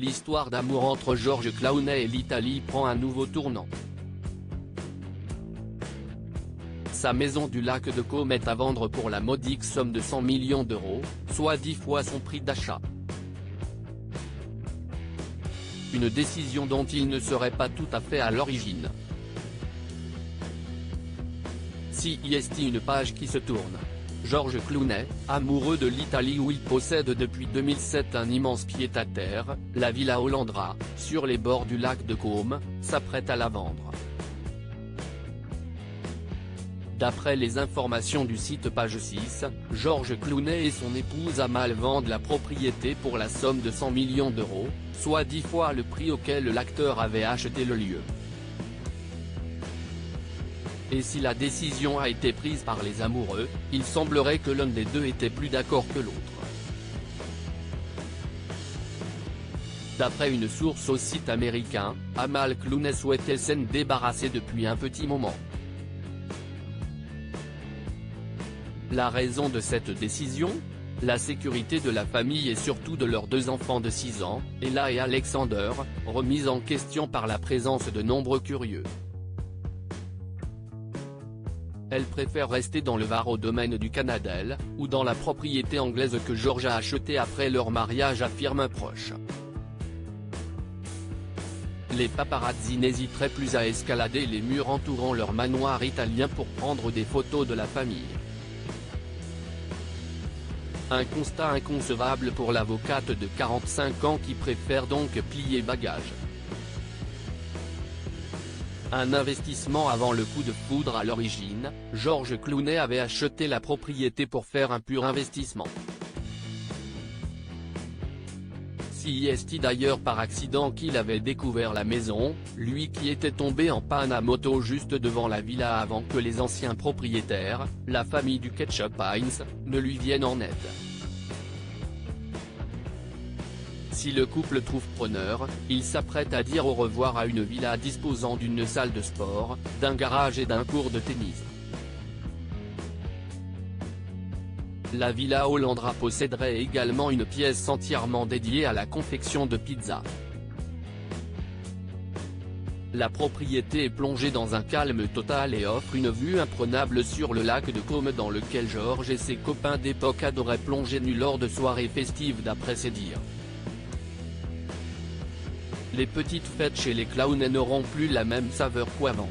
l'histoire d'amour entre Georges Clooney et l'Italie prend un nouveau tournant. Sa maison du lac de Côme est à vendre pour la modique somme de 100 millions d'euros, soit 10 fois son prix d'achat. Une décision dont il ne serait pas tout à fait à l'origine. CIST, une page qui se tourne. Georges Clooney, amoureux de l'Italie où il possède depuis 2007 un immense pied-à-terre, la Villa Ollandra, sur les bords du lac de Côme, s'apprête à la vendre. D'après les informations du site Page 6, Georges Clooney et son épouse Amal vendent la propriété pour la somme de 100 millions d'euros, soit 10 fois le prix auquel l'acteur avait acheté le lieu. Et si la décision a été prise par les amoureux, il semblerait que l'un des deux était plus d'accord que l'autre. D'après une source au site américain, Amal Clooney souhaitait s'en débarrasser depuis un petit moment. La raison de cette décision ? La sécurité de la famille et surtout de leurs deux enfants de 6 ans, Ella et Alexander, remise en question par la présence de nombreux curieux. Elle préfère rester dans le Var au domaine du Canadell, ou dans la propriété anglaise que Georges a achetée après leur mariage, affirme un proche. Les paparazzi n'hésiteraient plus à escalader les murs entourant leur manoir italien pour prendre des photos de la famille. Un constat inconcevable pour l'avocate de 45 ans qui préfère donc plier bagages. Un investissement avant le coup de foudre à l'origine, Georges Clooney avait acheté la propriété pour faire un pur investissement. CIST d'ailleurs par accident qu'il avait découvert la maison, lui qui était tombé en panne à moto juste devant la villa avant que les anciens propriétaires, la famille du Ketchup Heinz, ne lui viennent en aide. Si le couple trouve preneur, il s'apprête à dire au revoir à une villa disposant d'une salle de sport, d'un garage et d'un court de tennis. La Villa Ollandra posséderait également une pièce entièrement dédiée à la confection de pizzas. La propriété est plongée dans un calme total et offre une vue imprenable sur le lac de Côme dans lequel Georges et ses copains d'époque adoraient plonger nus lors de soirées festives d'après ses dires. Les petites fêtes chez les Clooney n'auront plus la même saveur qu'avant.